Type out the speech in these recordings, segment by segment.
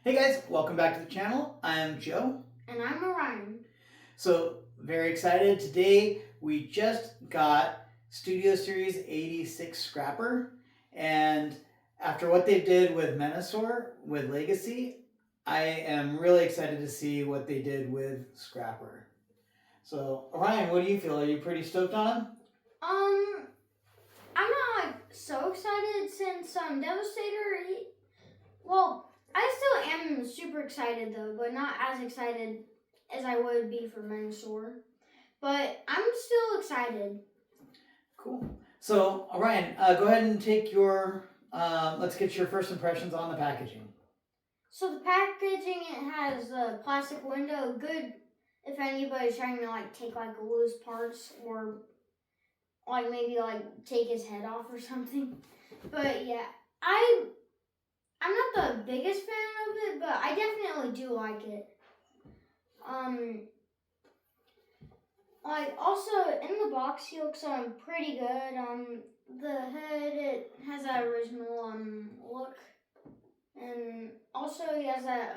Hey guys, welcome back to the channel. I'm Joe. And I'm Orion. So, very excited. Today we just got Studio Series 86 Scrapper. And after what they did with Menasor, with Legacy, I am really excited to see what they did with Scrapper. So, Orion, what do you feel? Are you pretty stoked on him? I'm not so excited since Devastator. Well, I still am super excited though, but not as excited as I would be for Menasor. But I'm still excited. Cool. So, Orion, go ahead and take your. Let's get your first impressions on the packaging. So the packaging, it has a plastic window, good if anybody's trying to take loose parts or maybe take his head off or something. But yeah, I'm not the biggest fan of it, but I definitely do like it. Also in the box he looks pretty good. The head, it has that original look, and also he has that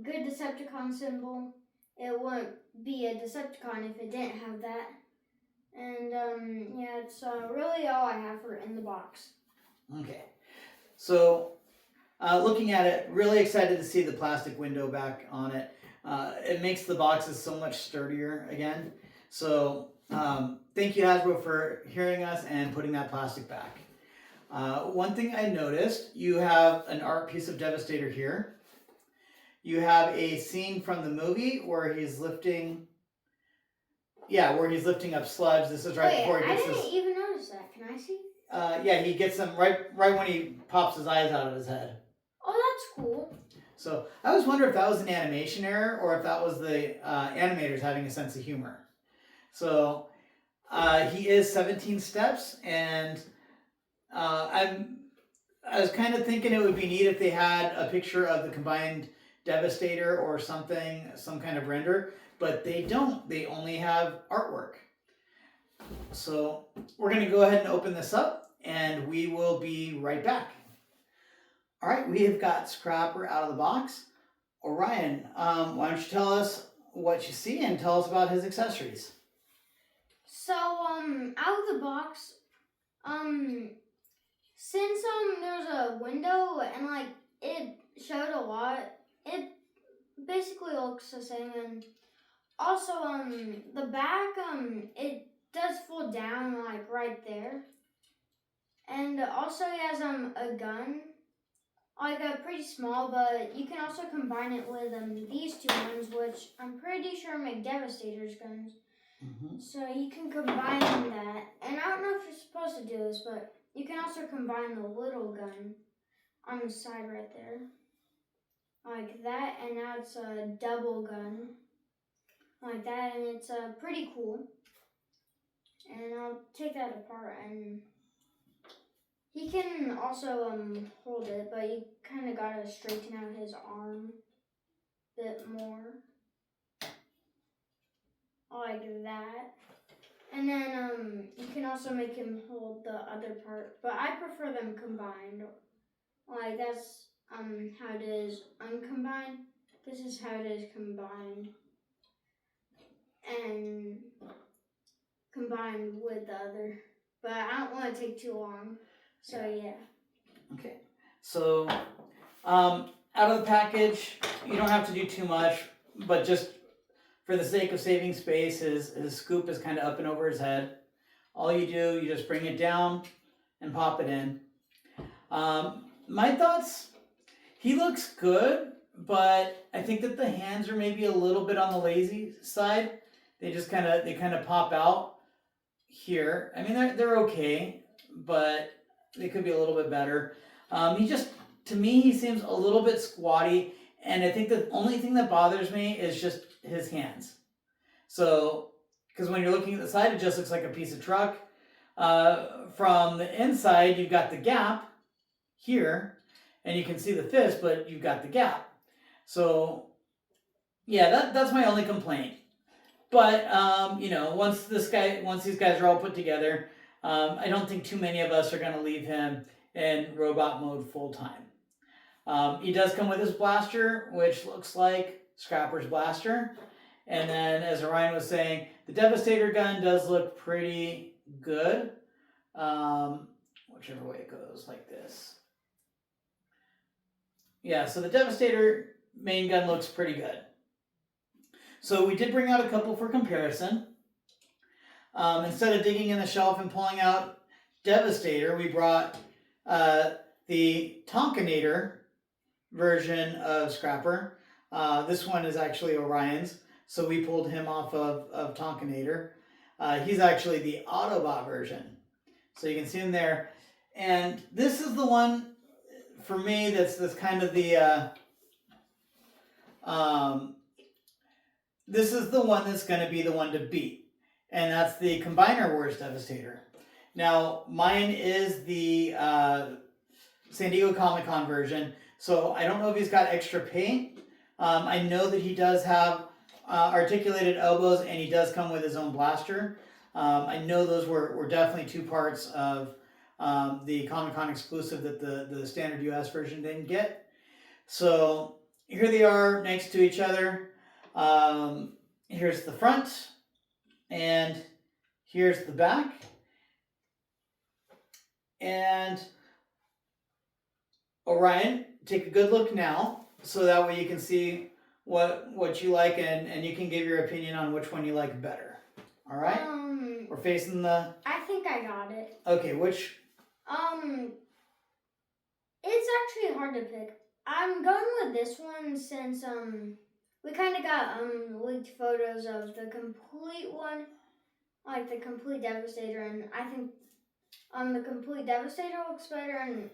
good Decepticon symbol. It wouldn't be a Decepticon if it didn't have that. And yeah, it's really all I have for in the box. Okay. So, looking at it, really excited to see the plastic window back on it. It makes the boxes so much sturdier again. So, thank you, Hasbro, for hearing us and putting that plastic back. One thing I noticed, you have an art piece of Devastator here. You have a scene from the movie where he's lifting. Yeah, where he's lifting up sludge. This is right before he gets I didn't even notice that. Can I see? Yeah, he gets them right when he pops his eyes out of his head. Oh, that's cool. So I always wonder if that was an animation error or if that was the animators having a sense of humor. So he is 17 steps, and I was kind of thinking it would be neat if they had a picture of the combined Devastator or something, some kind of render, but they don't. They only have artwork. So we're going to go ahead and open this up, and we will be right back. All right, we have got Scrapper out of the box. Orion, why don't you tell us what you see and tell us about his accessories? So, out of the box, since there's a window and it showed a lot, it basically looks the same. And also, the back, it does fold down right there. And also he has a gun, a pretty small, but you can also combine it with these two ones, which I'm pretty sure make Devastator's guns. Mm-hmm. So you can combine that, and I don't know if you're supposed to do this, but you can also combine the little gun on the side right there, like that, and now it's a double gun, like that, and it's pretty cool. And I'll take that apart, and he can also hold it, but you kind of gotta straighten out his arm a bit more, like that. And then you can also make him hold the other part, but I prefer them combined. That's how it is uncombined. This is how it is combined, and combined with the other. But I don't want to take too long, so yeah. Okay, so out of the package, you don't have to do too much, but just for the sake of saving space, his scoop is kind of up and over his head. All you do, you just bring it down and pop it in. My thoughts, he looks good, but I think that the hands are maybe a little bit on the lazy side. They kind of pop out here. I mean, they're okay, but they could be a little bit better. To me, he seems a little bit squatty, and I think the only thing that bothers me is just his hands. So, because when you're looking at the side, it just looks like a piece of truck. From the inside, you've got the gap here, and you can see the fist, but you've got the gap. So, yeah, that's my only complaint. But once these guys are all put together, I don't think too many of us are going to leave him in robot mode full time. He does come with his blaster, which looks like Scrapper's blaster. And then, as Orion was saying, the Devastator gun does look pretty good. Whichever way it goes, like this. Yeah, so the Devastator main gun looks pretty good. So we did bring out a couple for comparison. Instead of digging in the shelf and pulling out Devastator, we brought the Tonkinator version of Scrapper. This one is actually Orion's, so we pulled him off of Tonkinator. He's actually the Autobot version, so you can see him there. And this is the one for me that's kind of the this is the one that's going to be the one to beat, and that's the Combiner Wars Devastator. Now, mine is the San Diego Comic-Con version, so I don't know if he's got extra paint. I know that he does have articulated elbows, and he does come with his own blaster. I know those were definitely two parts of the Comic-Con exclusive that the standard US version didn't get. So here they are next to each other. Here's the front, and here's the back. And Orion, take a good look now, so that way you can see what you like, and you can give your opinion on which one you like better. All right? We're facing the... I think I got it. Okay, which... It's actually hard to pick. I'm going with this one since, we kind of got, leaked photos of the complete one, like the complete Devastator, and I think, the complete Devastator looks better, and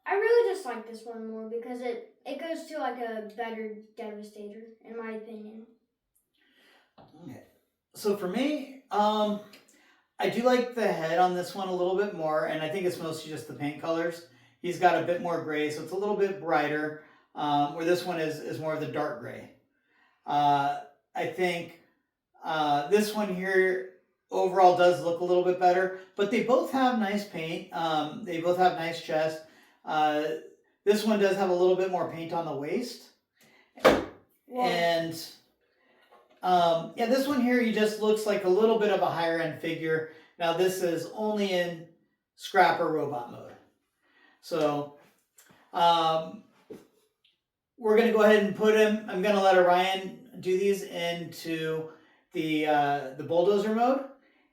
I really just like this one more because it goes to, like, a better Devastator, in my opinion. Okay. So for me, I do like the head on this one a little bit more, and I think it's mostly just the paint colors. He's got a bit more gray, so it's a little bit brighter, where this one is more of the dark gray. I think this one here overall does look a little bit better, but they both have nice paint. They both have nice chests. This one does have a little bit more paint on the waist. Whoa. And yeah, this one here, he just looks like a little bit of a higher end figure. Now this is only in Scrapper robot mode. So we're going to go ahead and put him, I'm going to let Orion do these into the bulldozer mode,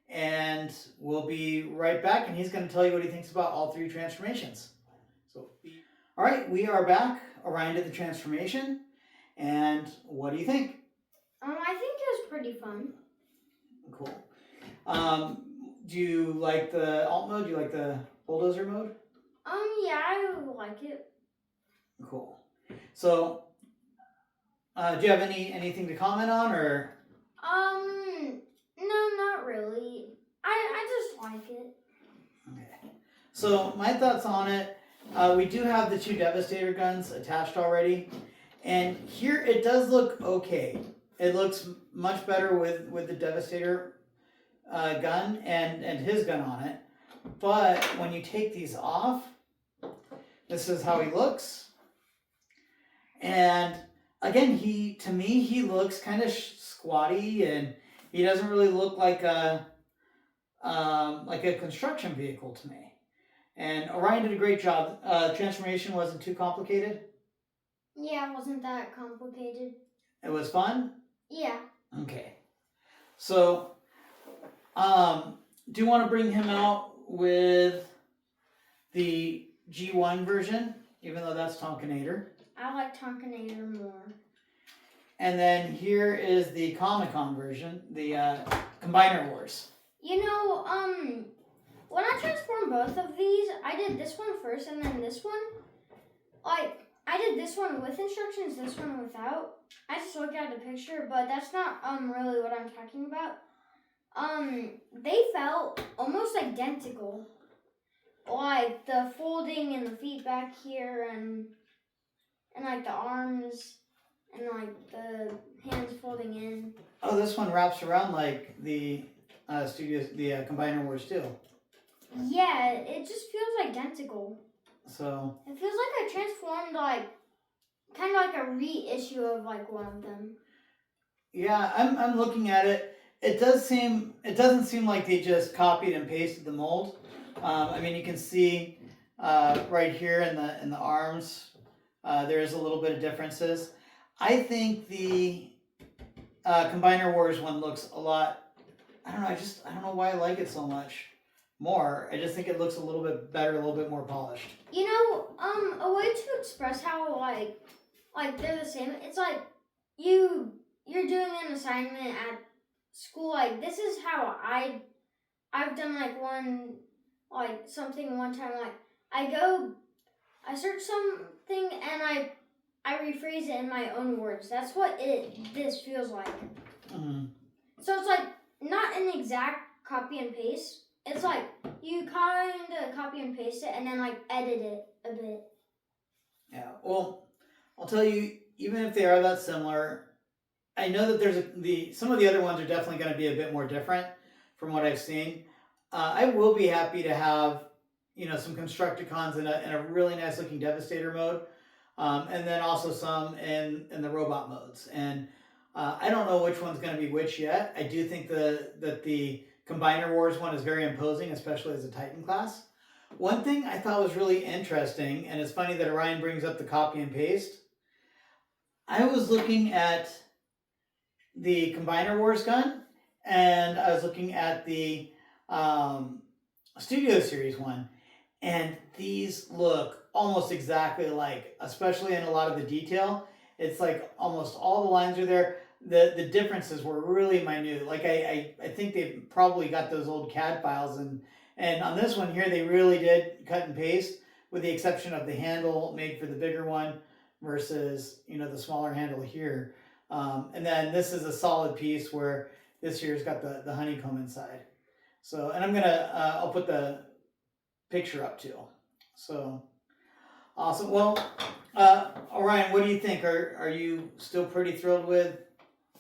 and we'll be right back, and he's going to tell you what he thinks about all three transformations. So, all right, we are back. Orion did the transformation, and what do you think? I think it was pretty fun. Cool. Do you like the alt mode? Do you like the bulldozer mode? Yeah, I like it. Cool. So, do you have anything to comment on, or? No, not really. I just like it. Okay. So, my thoughts on it, we do have the two Devastator guns attached already, and here it does look okay. It looks much better with the Devastator gun and his gun on it, but when you take these off, this is how he looks. And again, to me, he looks kind of squatty, and he doesn't really look like a construction vehicle to me. And Orion did a great job. Transformation wasn't too complicated. Yeah, it wasn't that complicated. It was fun? Yeah. Okay. So, do you want to bring him out with the G1 version, even though that's Tonkinator? I like Tonkinator more. And then here is the Comic-Con version, the Combiner Wars. You know, when I transformed both of these, I did this one first and then this one. Like, I did this one with instructions, this one without. I just looked at the picture, but that's not really what I'm talking about. They felt almost identical. Like the folding and the feet back here and like the arms and like the hands folding in. Oh, this one wraps around like the Combiner Wars too. Yeah, it just feels identical. So. It feels like I transformed like a reissue of like one of them. Yeah, I'm looking at it. It doesn't seem like they just copied and pasted the mold. I mean, you can see right here in the arms, there is a little bit of differences. I think the Combiner Wars one looks a lot. I don't know. I don't know why I like it so much more. I just think it looks a little bit better, a little bit more polished. You know, a way to express how like they're the same. It's like you're doing an assignment at school. Like this is how I've done something one time. Like I search something and I rephrase it in my own words. That's what this feels like. Mm-hmm. So it's like not an exact copy and paste. It's like you kind of copy and paste it and then like edit it a bit. Yeah. Well, I'll tell you, even if they are that similar, I know that some of the other ones are definitely going to be a bit more different from what I've seen. I will be happy to have some Constructicons in a really nice looking Devastator mode, and then also some in the robot modes. And I don't know which one's going to be which yet. I do think that the Combiner Wars one is very imposing, especially as a Titan class. One thing I thought was really interesting, and it's funny that Orion brings up the copy and paste. I was looking at the Combiner Wars gun, and I was looking at the Studio Series one, and these look almost exactly alike, especially in a lot of the detail. It's like almost all the lines are there. The differences were really minute. Like I think they probably got those old CAD files, and on this one here they really did cut and paste, with the exception of the handle made for the bigger one versus the smaller handle here. And then this is a solid piece where this here's got the honeycomb inside. So, and I'll put the picture up too. So awesome. Well, Orion, what do you think? Are you still pretty thrilled with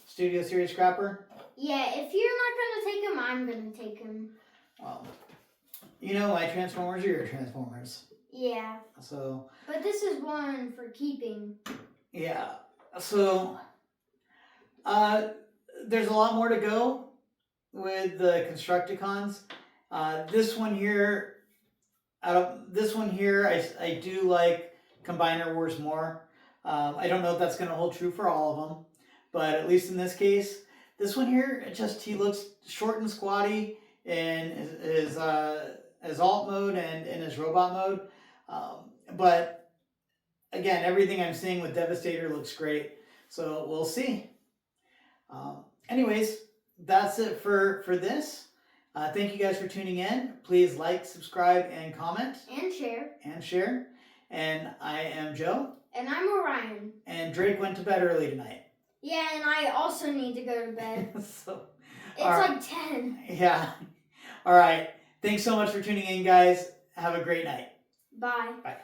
Studio Series Scrapper? Yeah, if you're not gonna take him, I'm gonna take him. Well, my Transformers are your Transformers. Yeah. So. But this is one for keeping. Yeah. So. There's a lot more to go with the Constructicons. This one here, I do like Combiner Wars more. I don't know if that's going to hold true for all of them, but at least in this case, this one here, he looks short and squatty in his alt mode and in his robot mode. But again, everything I'm seeing with Devastator looks great. So we'll see. Anyways, that's it for this. Thank you guys for tuning in. Please like, subscribe, and comment. And share. And I am Joe. And I'm Orion. And Drake went to bed early tonight. Yeah, and I also need to go to bed. It's right. like 10. Yeah. All right. Thanks so much for tuning in, guys. Have a great night. Bye. Bye.